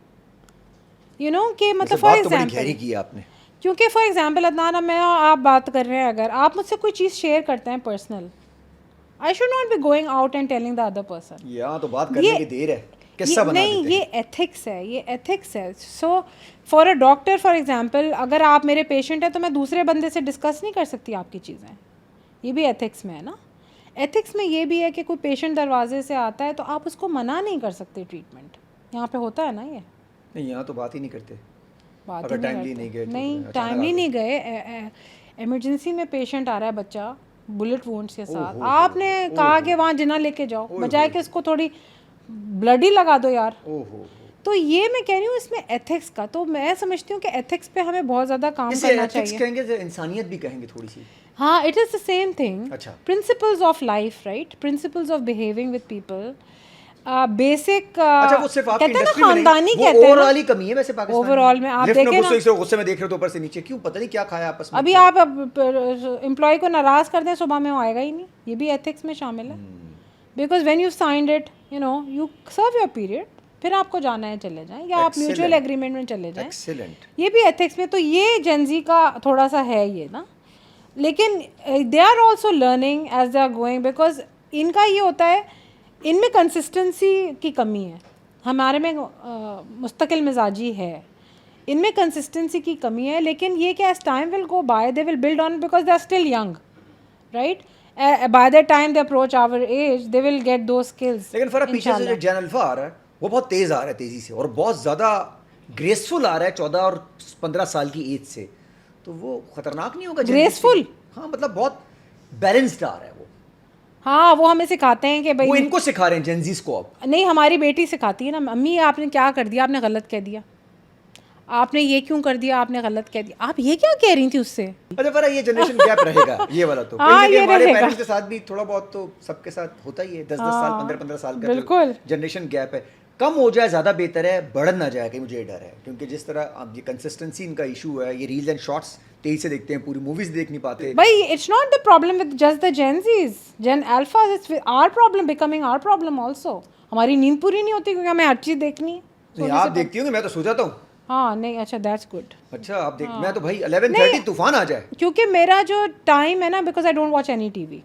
you know, कि मतलब फॉर एग्जाम्पल, आपने, क्योंकि फॉर एग्जाम्पल अदनान, मैं आप बात कर रहे हैं, अगर आप मुझसे कोई चीज़ शेयर करते हैं personal, I should not be going out and telling the other person. यहाँ तो बात करने की देर है, किस्सा बना नहीं, ये एथिक्स है, ये एथिक्स है। So for a doctor, for example, अगर आप मेरे पेशेंट हैं तो मैं दूसरे बंदे से डिस्कस नहीं कर सकती आपकी चीज़ें, ये भी एथिक्स में है ना। एथिक्स में ये भी है कि कोई पेशेंट दरवाजे से आता है तो आप उसको मना नहीं कर सकते ट्रीटमेंट, यहाँ पे होता है ना ये? नहीं, यहाँ तो बात ही नहीं करते, बात अगर ही टाइमली नहीं गए तो नहीं, टाइमली नहीं गए, इमरजेंसी में पेशेंट आ रहा है बच्चा बुलेट वुंड्स के साथ, आपने कहा कि वहाँ जिना लेके जाओ, बजाय कि उसको थोड़ी ब्लड ही लगा दो यार। तो ये मैं कह रही हूँ इसमें एथिक्स का, तो मैं समझती हूँ कि एथिक्स पे हमें बहुत ज़्यादा काम करना चाहिए। कहेंगे तो इंसानियत भी कहेंगे थोड़ी सी। हाँ, it is the same thing. अच्छा, principles of life, right? Principles of behaving with people, basic. अच्छा, वो सिर्फ आपकी इंडस्ट्री में खानदानी नहीं, वो ओवरऑल ही कमी है वैसे पाकिस्तान में। ओवरऑल में आप देखें ना, गुस्से में देख रहे हो तो ऊपर से नीचे क्यों, पता नहीं क्या खाया आपस में। अभी आप एम्प्लॉय को नाराज कर दें, सुबह में वो आएगा ही नहीं, ये भी एथिक्स में शामिल है। Because when you signed it, you know, you serve your period, फिर आपको जाना है चले जाएं, या आप म्यूचुअल एग्रीमेंट में चले जाएं। एक्सीलेंट। ये भी एथिक्स में, तो ये जेनजी का थोड़ा सा है ये ना, लेकिन they are also learning as they are going, because इनका ये होता है, इनमें कंसिस्टेंसी की कमी है, हमारे में मुस्तकिल मिजाजी है, इनमें कंसिस्टेंसी की कमी है। लेकिन ये कि as time will go by they will build on, because they are still young, right? By the time they approach our age they will get those skills. लेकिन फर्क पीछे से जो जैन अल्फा आ रहा है वो बहुत तेज़ आ रहा है, तेज़ी से, और बहुत ज़्यादा ग्रेसफुल आ रहा है 14 और 15 साल की एज से, तो वो खतरनाक नहीं होगा? ग्रेसफुल, हाँ, मतलब बहुत बैलेंस्ड आ रहा है वो। हाँ, वो हमें सिखाते हैं कि भाई, वो इनको सिखा रहे हैं जेनजीज को अब। नहीं, हमारी बेटी सिखाती है ना, अम्मी आपने क्या कर दिया, आपने गलत कह दिया, आपने ये क्यों कर दिया, आपने गलत कह दिया, आप ये क्या कह रही थी उससे। अच्छा, पर ये जनरेशन गैप रहेगा, ये वाला तो हाँ, ये हमारे रहेगा। पेरेंट्स के साथ भी थोड़ा बहुत तो सबके साथ होता ही है, 10-10 साल, 15-15 साल का बिल्कुल जनरेशन गैप है। कम हो जाए ज़्यादा बेहतर है, बढ़ ना जाए, कि मुझे ये डर है, क्योंकि जिस तरह अब ये कंसिस्टेंसी इनका इशू है, ये रील्स एंड शॉर्ट्स तेजी से देखते हैं, पूरी मूवीज देख नहीं पाते भाई। It's not the problem with just the Gen Zs, Gen Alpha, it's our problem, becoming our problem also. हमारी नींद पूरी नहीं होती क्योंकि हमें हर चीज़ देखनी है। नहीं, आप देखती होंगे, मैं तो सो जाता हूँ। हाँ, नहीं, अच्छा, दैट्स गुड। अच्छा, आप देख, मैं तो भाई 11:30 तूफान आ जाए, क्योंकि मेरा जो टाइम है ना, because I don't watch any TV,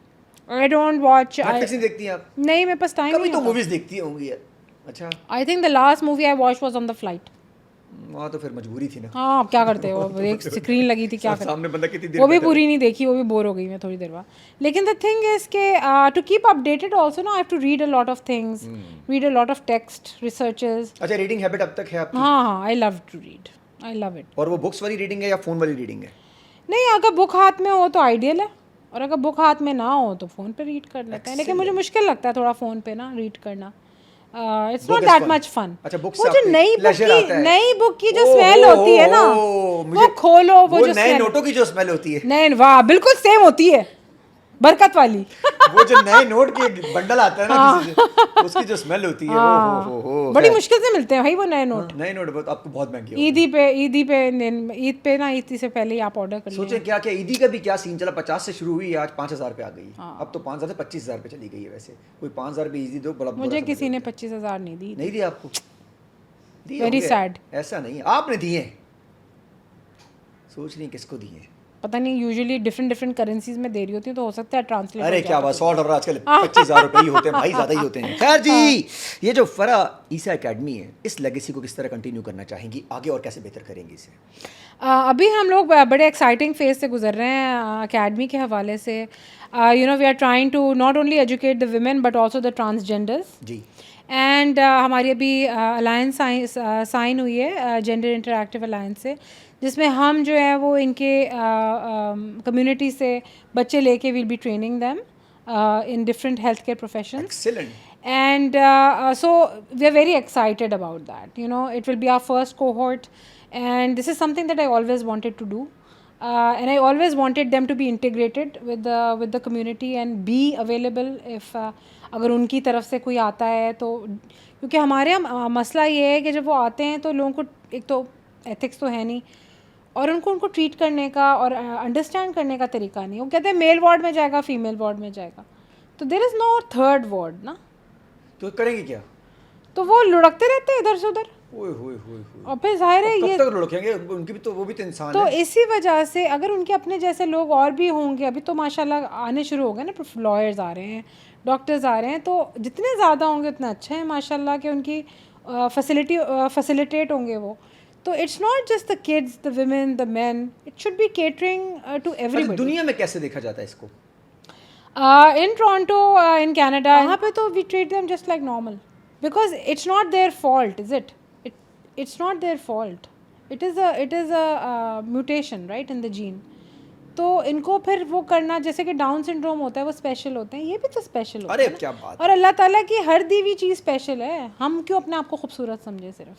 I don't watch. Netflix नहीं देखती हैं आप? नहीं, मेरे पास टाइम कभी नहीं तो मूवीज देखती होंगी यार। अच्छा, I think the last movie I watch was on the flight. वहाँ तो फिर मजबूरी थी ना। हाँ, अब क्या करते हो, एक स्क्रीन लगी थी, क्या करते, सामने बंदा कितनी देर वो भी पूरी नहीं देखी, वो भी बोर हो गई मैं थोड़ी देर बाद। लेकिन द थिंग इज के टू कीप अपडेटेड आल्सो ना, I have to read a lot of things, read a lot of text, researches. अच्छा, रीडिंग हैबिट अब तक है आपकी? हाँ, I love to read, I love it. और वो बुक्स वाली रीडिंग है या फोन वाली रीडिंग है? नहीं, अगर बुक हाथ में हो तो आइडियल है, और अगर बुक हाथ में ना हो तो फ़ोन पे रीड कर लेते हैं। लेकिन मुझे मुश्किल लगता है थोड़ा फ़ोन पे ना रीड करना, it's not that much fun. अच्छा, बुक वो जो नई बुक की जो स्मेल होती है ना, वो खोलो, वो जो नए नोटों की जो स्मेल होती है, नहीं, वाह, बिल्कुल सेम होती है, बरकत वाली। वो जो नए नोट के बंडल आता है ना किसी से, उसकी जो स्मेल होती है, हो बड़ी मुश्किल से मिलते हैं भाई वो नए नोट। नए नोट आपको बहुत महंगे होते ईद पे ना, ईद से पहले ही आप ऑर्डर कर हैं। लें। सोचे क्या क्या ईदी का भी क्या सीन चला, 50 से शुरू हुई, आज 5,000 पे आ गई। अब तो 5,000 से 25,000 पे चली गई है। वैसे कोई 5,000 पे ईदी दो बड़ा मुझे किसी ने 25,000 नहीं दी। नहीं दी आपको? दिए वेरी होंगे। सैड। ऐसा नहीं, आपने दिए, सोच नहीं किसको दिए। पता नहीं, यूजुअली डिफरेंट करेंसीज में दे रही होती है, तो हो सकता है ट्रांसलेट। अरे क्या बात, $100 आजकल 25,000 रुपए ही होते हैं भाई, ज्यादा ही होते हैं। खैर जी, ये जो फरा ईसा एकेडमी है, इस लेगेसी को किस तरह कंटिन्यू करना चाहेंगी आगे और कैसे बेहतर करेंगी इसे? अभी हम लोग बड़े एक्साइटिंग फेज से गुजर रहे हैं एकेडमी के हवाले से। We are trying to not only educate the women but also the transgenders. जी। एंड हमारी अभी अलायंस साइन हुई है जेंडर इंटरैक्टिव अलायंस से, जिसमें हम जो है वो इनके कम्युनिटी से बच्चे लेके will be training them in different health care professions. Excellent. And so we are very excited about that. It will be our first cohort, and this is something that I always wanted to do, and I always wanted them to be integrated with the community and be available if अगर उनकी तरफ से कोई आता है तो, क्योंकि हमारे यहाँ मसला ये है कि जब वो आते हैं तो लोगों को एक तो एथिक्स तो है नहीं, और उनको ट्रीट करने का और अंडरस्टैंड करने का तरीका नहीं। वो कहते हैं मेल वार्ड में जाएगा, फीमेल वार्ड में जाएगा, तो there is no third ward ना। तो करेंगे क्या? तो वो लुढ़कते रहते हैं इधर से उधर। ओए होए होए होए। और फिर जाहिर है कब ये तक लुढ़केंगे? उनकी भी तो, वो भी तो इंसान तो है। इसी वजह से अगर उनके अपने जैसे लोग और भी होंगे, अभी तो माशाल्लाह आने शुरू हो गए ना, लॉयर्स आ रहे हैं, डॉक्टर्स आ रहे हैं, तो जितने ज़्यादा होंगे उतना अच्छा है माशाल्लाह कि उनकी फैसिलिटेट होंगे वो। तो it's not just the kids, the women, the man, it should be catering to everybody. दुनिया में कैसे देखा जाता है इसको? In Toronto, in Canada, यहाँ पे तो we treat them just like normal because it's not their fault, is it? It's not their fault. It is a mutation, right, in the gene. तो इनको फिर वो करना, जैसे कि डाउन सिंड्रोम होता है वो स्पेशल होते हैं, ये भी तो स्पेशल होता है। अरे क्या बात। और अल्लाह ताला की हर दी हुई चीज़ स्पेशल है। हम क्यों अपने आप को खूबसूरत समझे? सिर्फ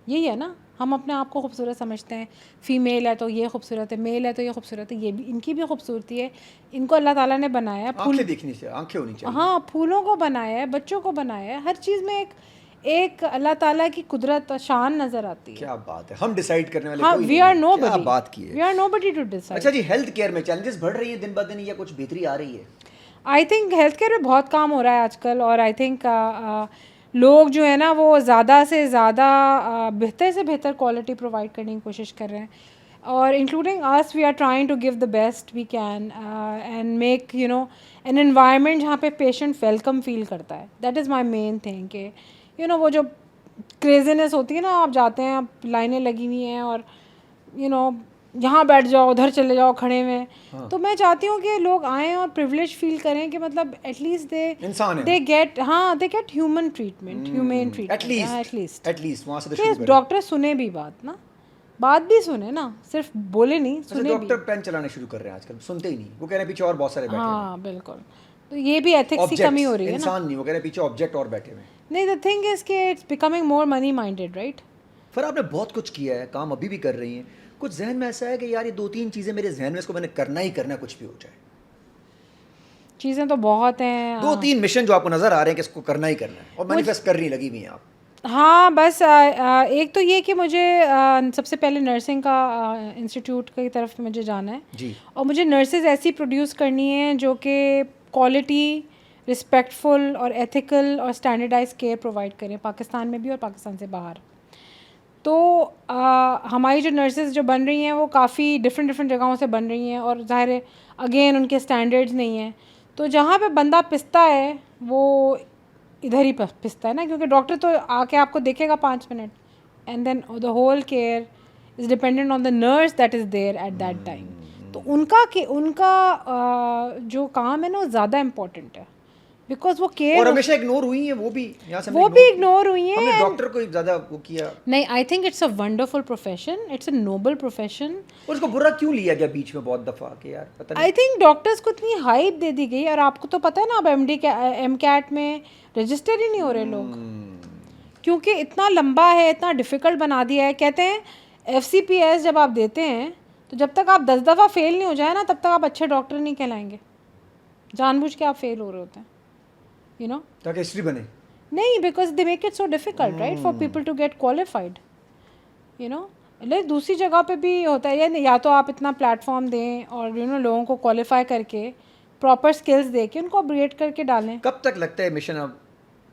यही है ना, हम अपने आप को खूबसूरत समझते हैं। फीमेल है तो ये खूबसूरत है, मेल है तो ये खूबसूरत है, ये भी इनकी भी खूबसूरती है। इनको अल्लाह ताला ने बनाया है, आंखें दिखनी चाहिए, आंखें होनी चाहिए। हाँ, फूलों को बनाया है, बच्चों को बनाया है, हर चीज़ में एक अल्लाह ताला की कुदरत शान नज़र आती है। क्या बात है, हम डिसाइड करने वाले हाँ, कोई वी नहीं आर है। नोबडी। क्या बात की है। We are nobody to decide. अच्छा जी, हेल्थ केयर में चैलेंजेस बढ़ रही हैं दिन ब दिन या कुछ बेहतरी आ रही है? आई थिंक हेल्थ केयर में बहुत काम हो रहा है आजकल, और आई थिंक लोग जो है ना वो ज़्यादा से ज़्यादा बेहतर से बेहतर क्वालिटी प्रोवाइड करने की कोशिश कर रहे हैं, और including us we are trying to give the best we can and make an environment जहाँ पे पेशेंट वेलकम फील करता है। That is my main thing कि वो जो क्रेजीनेस होती है ना, आप जाते हैं, आप लाइनें लगी हुई हैं और यहाँ बैठ जाओ, उधर चले जाओ खड़े में। हाँ। तो मैं चाहती हूँ कि लोग आएँ और प्रिविलेज फील करें कि मतलब at least they get human treatment, human treatment at least वहाँ से तो शुरू करें। डॉक्टर सुने भी बात भी सुने ना, सिर्फ बोले नहीं, सुने भी। डॉक्टर पेन चलाने शुरू कर रहे हैं आजकल, सुनते ही नहीं, वो कह रहे हैं पीछे और बहुत सारे बैठे हैं। हाँ बिल्कुल, तो ये भी एथिक्स की कमी हो रही है ना। इंसान नहीं, वो कह रहे हैं पीछे ऑब्जेक्ट और बैठे हुए। नहीं, द थिंग इज कि it's becoming more money minded, right? फिर आपने बहुत कुछ किया है, काम अभी भी कर रही हैं, कुछ जहन में ऐसा है कि यार ये 2-3 चीज़ें मेरे जहन में, इसको मैंने करना ही करना, कुछ भी हो जाए? चीज़ें तो बहुत हैं। 2-3 मिशन जो आपको नज़र आ रहे हैं कि इसको करना ही करना है और मैनिफेस्ट करनी लगी हुई हैं आप? हाँ, बस एक तो ये कि मुझे सबसे पहले नर्सिंग का इंस्टीट्यूट की तरफ मुझे जाना है जी, और मुझे नर्सेज ऐसी प्रोड्यूस करनी है जो कि क्वालिटी, रिस्पेक्टफुल और एथिकल और स्टैंडर्डाइज केयर प्रोवाइड करें, पाकिस्तान में भी और पाकिस्तान से बाहर। तो हमारी जो नर्सेज जो बन रही हैं वो काफ़ी डिफरेंट जगहों से बन रही हैं, और ज़ाहिर है अगेन उनके स्टैंडर्ड्स नहीं हैं। तो जहाँ पे बंदा पिसता है वो इधर ही पिसता है ना, क्योंकि डॉक्टर तो आके आपको देखेगा 5 minute, and then the whole care is dependent on the nurse that is there at that time. तो उनका जो काम है ना वो ज़्यादा इम्पोर्टेंट है, बिकॉज वो केयर और हमेशा इग्नोर हुई हैं वो भी, यहाँ से वो भी इग्नोर हुई हैं। हमने डॉक्टर को ज़्यादा वो किया नहीं, आई think it's a wonderful profession, it's a noble profession. और उसको बुरा क्यों लिया गया बीच में बहुत दफ़ा कि यार पता नहीं? आई थिंक डॉक्टर्स को इतनी हाइप दे दी गई, और आपको तो पता है ना, अब MCAT में रजिस्टर ही नहीं हो रहे लोग, क्योंकि इतना लंबा है, इतना डिफ़िकल्ट बना दिया है। कहते हैं FCPS जब आप देते हैं तो जब तक आप 10 दफ़ा फेल नहीं हो जाए ना, तब तक आप अच्छे डॉक्टर नहीं कहलाएंगे। जानबूझ के आप फेल हो रहे होते हैं, यू नो, ताकि हिस्ट्री बने। नहीं, because they make it so difficult right for people to get qualified, you know. Like दूसरी जगह पे भी होता है, या तो आप इतना प्लेटफॉर्म दें और यू नो लोगों को क्वालिफाई करके प्रॉपर स्किल्स दे के उनको अपग्रेड करके डालें। कब तक लगता है मिशन आप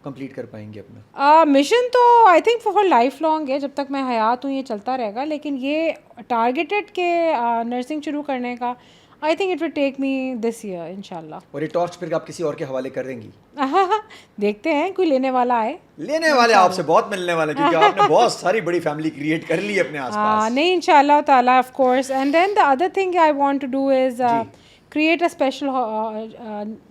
कंप्लीट कर पाएंगे अपना? मिशन तो I think for life long है, जब तक मैं हयात हूँ ये चलता रहेगा। लेकिन ये टारगेटेड के नर्सिंग शुरू करने का I think it will take me this year इंशाल्लाह। और ये टॉर्च फिर आप किसी और के हवाले कर देंगी? देखते हैं, कोई लेने वाला आए। लेने वाले आपसे बहुत मिलने वाले, क्योंकि आपने बहुत सारी बड़ी फैमिली क्रिएट कर ली अपने आसपास। नहीं, इंशाल्लाह ताला, of course. And then the other thing I want to do is create a special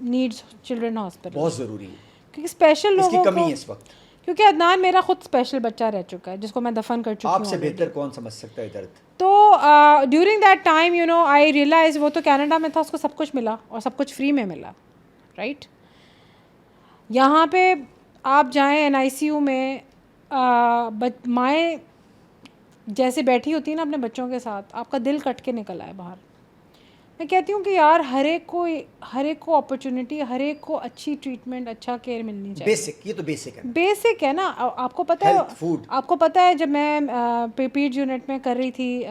needs children hospital. बहुत ज़रूरी है, क्योंकि स्पेशल लोगों इसकी कमी को, है इस वक्त। क्योंकि अदनान मेरा खुद स्पेशल बच्चा रह चुका है जिसको मैं दफन कर चुकी हूँ। आपसे बेहतर कौन समझ सकता है दर्द? तो during that time you know I realize, वो तो कनाडा में था, उसको सब कुछ मिला और सब कुछ फ्री में मिला, राइट। यहाँ पे आप जाएं NICU में, माएँ जैसे बैठी होती है ना अपने बच्चों के साथ, आपका दिल कट के निकल आए बाहर। मैं कहती हूँ कि यार हर एक को अपॉर्चुनिटी, हर एक को अच्छी ट्रीटमेंट, अच्छा केयर मिलनी चाहिए। बेसिक, ये तो बेसिक है। बेसिक है ना। आपको पता है, फूड, आपको पता है जब मैं पीपीड यूनिट में कर रही थी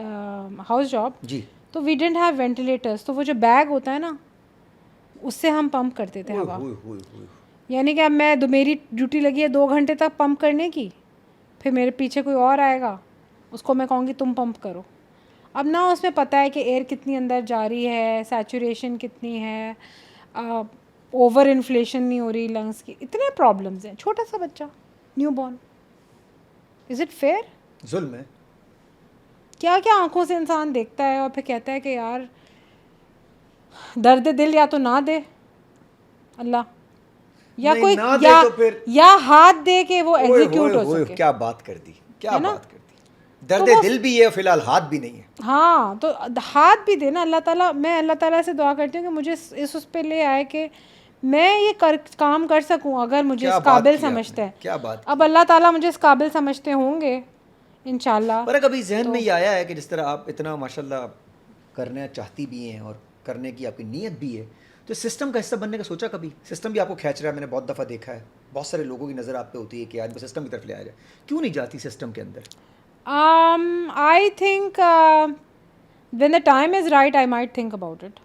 हाउस जॉब जी, तो वी डिडंट हैव वेंटिलेटर्स, तो वो जो बैग होता है ना उससे हम पंप करते थे हवा। यानी कि अब मेरी ड्यूटी लगी है 2 घंटे तक पंप करने की, फिर मेरे पीछे कोई और आएगा, उसको मैं कहूँगी तुम पंप करो। अब ना उसमें पता है कि एयर कितनी अंदर जा रही है, सैचुरेशन कितनी है, ओवर इन्फ्लेशन नहीं हो रही लंग्स की, इतने प्रॉब्लम्स हैं। छोटा सा बच्चा, new born, is it fair? जुल्म है। क्या क्या आंखों से इंसान देखता है और फिर कहता है कि यार दर्द दिल या तो ना दे अल्लाह, या नहीं, कोई ना दे या, तो फिर या हाथ दे के वो एग्जीक्यूट हो सके। क्या बात कर दी, क्या है ना? बात कर दी। दर्द दिल भी है, फिलहाल हाथ भी नहीं है। हाँ, तो हाथ भी देना अल्लाह ताला। मैं अल्लाह ताला से दुआ करती हूँ कि मुझे इस उस पे ले आए कि मैं ये काम कर सकूँ, अगर मुझे इस काबिल समझते हैं। क्या बात। अब अल्लाह ताला मुझे इस काबिल समझते होंगे इंशाल्लाह। पर कभी जहन में ये आया है कि जिस तरह आप इतना माशाल्लाह करना चाहती भी हैं और करने की आपकी नीयत भी है, तो सिस्टम का हिस्सा बनने का सोचा कभी? सिस्टम भी आपको खींच रहा है, मैंने बहुत दफ़ा देखा है, बहुत सारे लोगों की नज़र आप पे होती है कि यार सिस्टम की तरफ ले आया जाए। क्यों नहीं जाती सिस्टम के अंदर? I think when the time is right, I might think about it.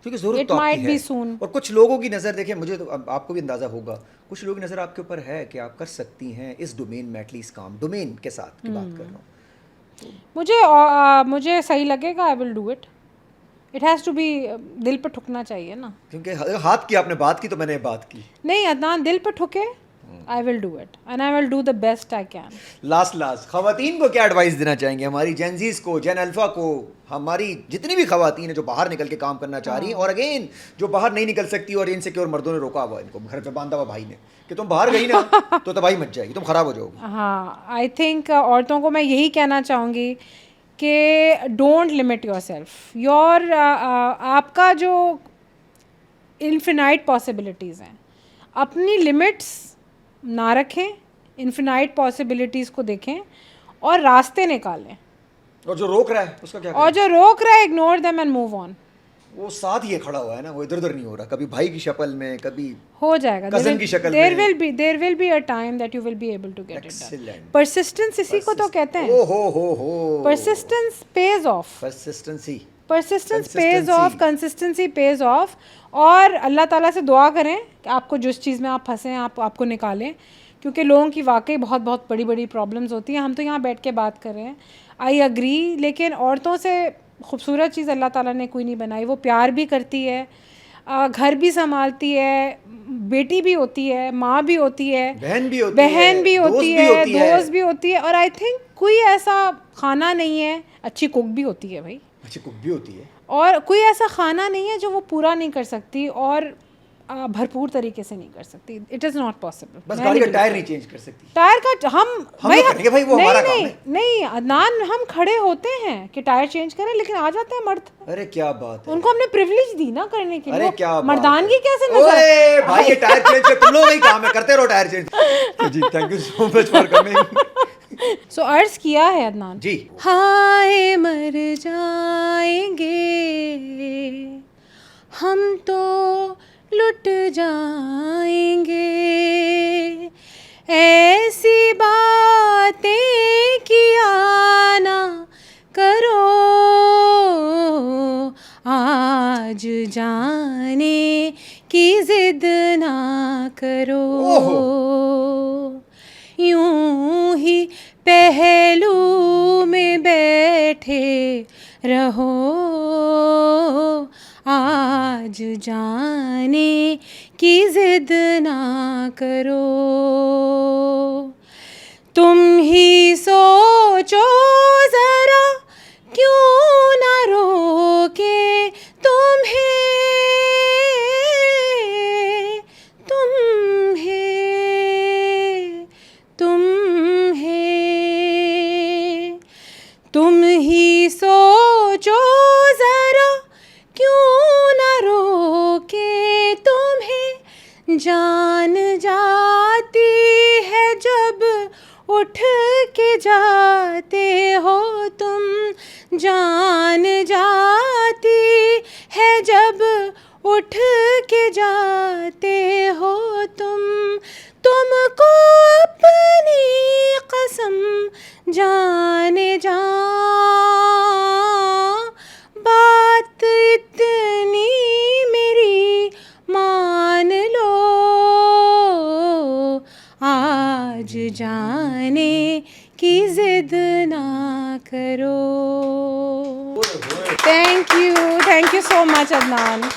क्योंकि ज़रूरत It तो आपकी might be है। soon. और कुछ लोगों की नज़र, देखिए मुझे तो आपको भी अंदाज़ा होगा, कुछ लोगों की नज़र आपके ऊपर है कि आप कर सकती हैं इस डोमेन में, एटलीस्ट काम डोमेन के साथ की बात कर रहा हूँ। मुझे सही लगेगा, I will do it. It has to be, दिल पे ठुकना चाहिए ना। क्योंकि हाथ की आपने बात की तो मैंने बात की। नहीं अदनान, दिल पे ठुके, I will do it and I will do the best I can. Last खवातीन को क्या एडवाइस देना चाहेंगे? हमारी जेनजीज को, जेन अल्फा को, हमारी जितनी भी खवातीन है जो बाहर निकल के काम करना चाह रही हैं, और अगेन जो बाहर नहीं निकल सकती और इनसिक्योर मर्दों ने रोका हुआ इनको, घर पे बांधा हुआ भाई ने कि तुम बाहर गई ना तो तबाही मच जाएगी, तुम खराब हो जाओगी। हाँ, आई थिंक औरतों को मैं यही कहना चाहूँगी कि डोंट लिमिट योर सेल्फ। आपका जो इन्फिनाइट पॉसिबिलिटीज़ हैं, अपनी लिमिट्स ना रखें, इन्फिनाइट पॉसिबिलिटीज़ को देखें और रास्ते निकालें। और जो रोक रहा है उसका क्या और जो रोक रहा है, ignore them and move on. वो साथ ही खड़ा हुआ है ना, वो इधर उधर नहीं हो रहा, कभी भाई की शक्ल में, कभी हो जाएगा, कज़न की शक्ल देयर में। Will be a time that you will be able to get it done. Excellent. Persistence इसी को तो कहते हैं। ओ हो persistence pays off. Persistency pays off, consistency pays off. और अल्लाह ताला से दुआ करें कि आपको जिस चीज़ में आप फंसे हैं आपको निकालें, क्योंकि लोगों की वाकई बहुत बहुत बड़ी बड़ी प्रॉब्लम्स होती हैं। हम तो यहाँ बैठ के बात कर रहे हैं, आई अग्री, लेकिन औरतों से खूबसूरत चीज़ अल्लाह ताला ने कोई नहीं बनाई। वो प्यार भी करती है, घर भी संभालती है, बेटी भी होती है, माँ भी होती है, बहन भी होती है, दोस्त भी होती है। और आई थिंक कोई ऐसा खाना नहीं है, अच्छी कुक भी होती है भाई, अच्छी कुक भी होती है, और कोई ऐसा खाना नहीं है जो वो पूरा नहीं कर सकती और भरपूर तरीके से नहीं कर सकती। It is not possible. बस गाड़ी का टायर नहीं चेंज कर सकती। टायर का हम भाई वो हमारा काम है। नहीं अदनान, हम खड़े होते हैं कि टायर चेंज करें, लेकिन आ जाते हैं मर्द। अरे क्या बात है, उनको हमने प्रिविलेज दी ना करने के लिए। अरे क्या मर्दानगी कैसे नजर? भाई ये टायर चेंज कर, तुम लोग ही काम है, करते रहो टायर चेंज। जी, thank you so much for coming. सो अर्ज किया है अदनान जी। हाय मर जाएंगे हम तो लुट जाएंगे ऐसी बातें किया ना करो आज जाने की जिद ना करो यूं ही पहलू में बैठे रहो आज जाने की जिद ना करो तुम ही सोचो जरा क्यों ना रोके तुम्हें तुम ही सोचो जरा क्यों ना रोके तुम्हें जान जाती है जब उठ के जाते हो तुम जान जाती है जब उठ के जाते हो तुमको अपनी कसम जाने जा बात इतनी मेरी मान लो आज जाने की जिद ना करो thank you so much Adnan